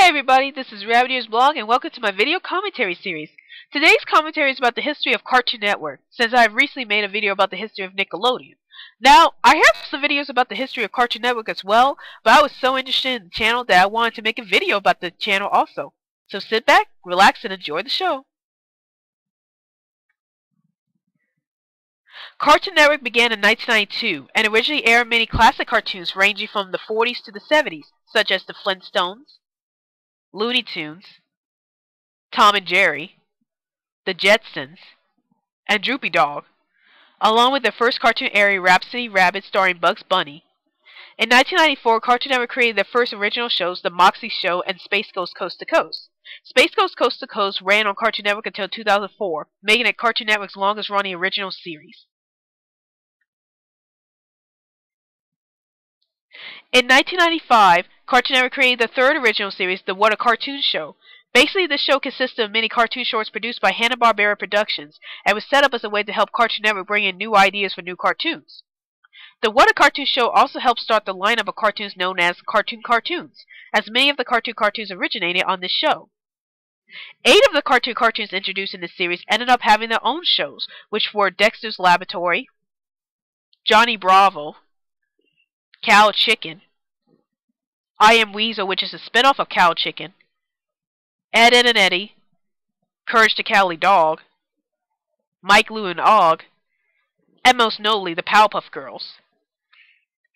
Hi everybody, this is Rabbit Ears Blog and welcome to my video commentary series. Today's commentary is about the history of Cartoon Network, since I have recently made a video about the history of Nickelodeon. Now, I have some videos about the history of Cartoon Network as well, but I was so interested in the channel that I wanted to make a video about the channel also. So sit back, relax, and enjoy the show. Cartoon Network began in 1992 and originally aired many classic cartoons ranging from the 40s to the 70s, such as the Flintstones, Looney Tunes, Tom and Jerry, the Jetsons, and Droopy Dog, along with their first cartoon airing Rhapsody Rabbit starring Bugs Bunny. In 1994, Cartoon Network created their first original shows, The Moxie Show and Space Ghost Coast to Coast. Space Ghost Coast to Coast ran on Cartoon Network until 2004, making it Cartoon Network's longest running original series. In 1995, Cartoon Network created the third original series, The What a Cartoon Show. Basically, this show consisted of many cartoon shorts produced by Hanna-Barbera Productions, and was set up as a way to help Cartoon Network bring in new ideas for new cartoons. The What a Cartoon Show also helped start the lineup of cartoons known as Cartoon Cartoons, as many of the Cartoon Cartoons originated on this show. 8 of the Cartoon Cartoons introduced in this series ended up having their own shows, which were Dexter's Laboratory, Johnny Bravo, Cow Chicken, I Am Weasel, which is a spinoff of Cow Chicken, Ed, Edd and Eddy, Courage the Cowardly Dog, Mike, Lou and Og, and most notably the Powerpuff Girls.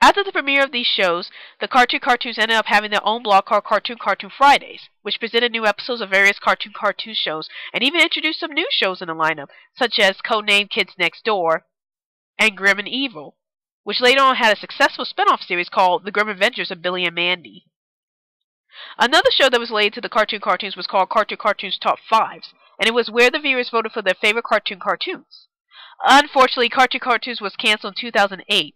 After the premiere of these shows, the Cartoon Cartoons ended up having their own blog called Cartoon Fridays, which presented new episodes of various Cartoon shows, and even introduced some new shows in the lineup, such as codenamed Kids Next Door and Grim and Evil, which later on had a successful spin-off series called The Grim Adventures of Billy and Mandy. Another show that was related to the Cartoon Cartoons was called Cartoon Cartoons Top 5s, and it was where the viewers voted for their favorite Cartoon Cartoons. Unfortunately, Cartoon Cartoons was canceled in 2008.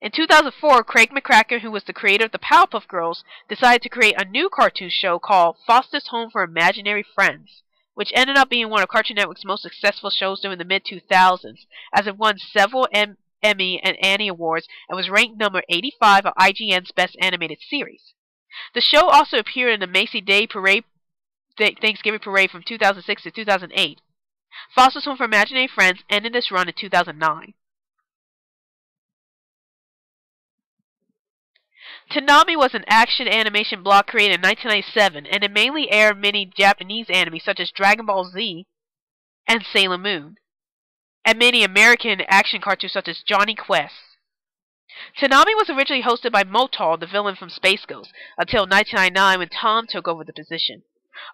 In 2004, Craig McCracken, who was the creator of the Powerpuff Girls, decided to create a new cartoon show called Foster's Home for Imaginary Friends, which ended up being one of Cartoon Network's most successful shows during the mid-2000s, as it won several Emmy and Annie Awards and was ranked number 85 of IGN's Best Animated Series. The show also appeared in the Macy Day Thanksgiving Parade from 2006 to 2008. Foster's Home for Imaginary Friends ended its run in 2009. Toonami was an action animation block created in 1997, and it mainly aired many Japanese anime such as Dragon Ball Z and Sailor Moon, and many American action cartoons such as Jonny Quest. Toonami was originally hosted by Motal, the villain from Space Ghost, until 1999 when Tom took over the position.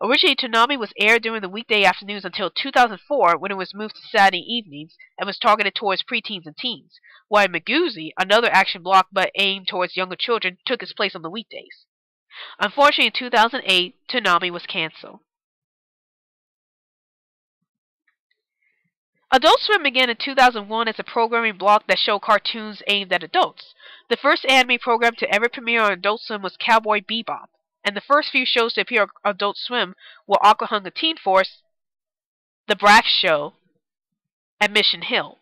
Originally, Toonami was aired during the weekday afternoons until 2004 when it was moved to Saturday evenings and was targeted towards preteens and teens, while Maguzi, another action block but aimed towards younger children, took its place on the weekdays. Unfortunately, in 2008, Toonami was canceled. Adult Swim began in 2001 as a programming block that showed cartoons aimed at adults. The first anime program to ever premiere on Adult Swim was Cowboy Bebop, and the first few shows to appear on Adult Swim were Aqua Teen Force, The Bratz Show, and Mission Hill.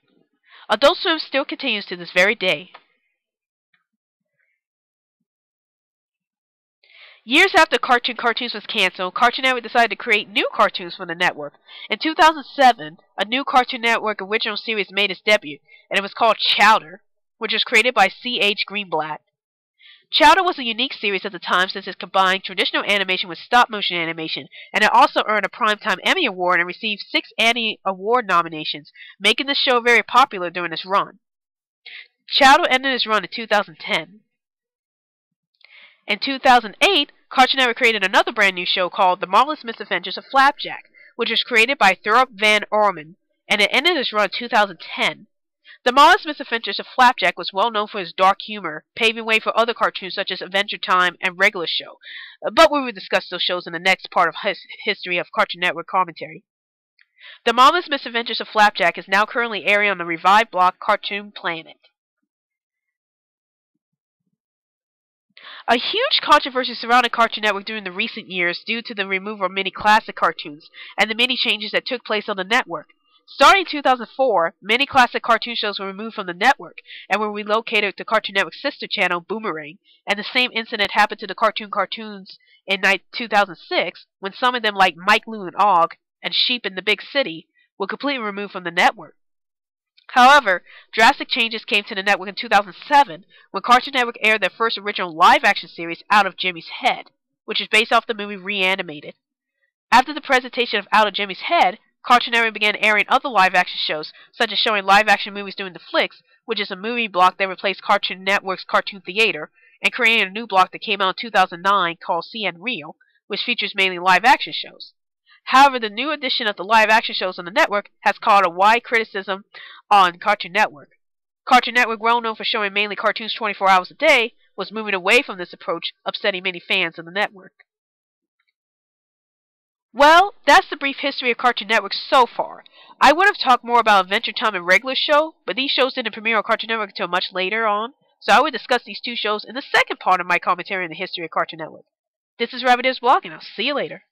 Adult Swim still continues to this very day. Years after Cartoon Cartoons was canceled, Cartoon Network decided to create new cartoons for the network. In 2007, a new Cartoon Network original series made its debut, and it was called Chowder, which was created by C.H. Greenblatt. Chowder was a unique series at the time since it combined traditional animation with stop-motion animation, and it also earned a Primetime Emmy Award and received 6 Annie Award nominations, making the show very popular during its run. Chowder ended its run in 2010. In 2008, Cartoon Network created another brand new show called The Marvelous Misadventures of Flapjack, which was created by Thurop Van Orman, and it ended its run in 2010. The Marvelous Misadventures of Flapjack was well known for his dark humor, paving way for other cartoons such as Adventure Time and Regular Show, but we will discuss those shows in the next part of history of Cartoon Network commentary. The Marvelous Misadventures of Flapjack is now currently airing on the revived block Cartoon Planet. A huge controversy surrounded Cartoon Network during the recent years due to the removal of many classic cartoons and the many changes that took place on the network. Starting in 2004, many classic cartoon shows were removed from the network and were relocated to Cartoon Network's sister channel, Boomerang, and the same incident happened to the cartoons in 2006 when some of them like Mike, Lou, and Og and Sheep in the Big City were completely removed from the network. However, drastic changes came to the network in 2007 when Cartoon Network aired their first original live-action series, Out of Jimmy's Head, which is based off the movie Reanimated. After the presentation of Out of Jimmy's Head, Cartoon Network began airing other live-action shows, such as showing live-action movies during the Flicks, which is a movie block that replaced Cartoon Network's Cartoon Theater, and creating a new block that came out in 2009 called CN Real, which features mainly live-action shows. However, the new addition of the live-action shows on the network has caused a wide criticism on Cartoon Network. Cartoon Network, well known for showing mainly cartoons 24 hours a day, was moving away from this approach, upsetting many fans of the network. Well, that's the brief history of Cartoon Network so far. I would have talked more about Adventure Time and Regular Show, but these shows didn't premiere on Cartoon Network until much later on, so I would discuss these two shows in the second part of my commentary on the history of Cartoon Network. This is Rabbit Ears Blog, and I'll see you later.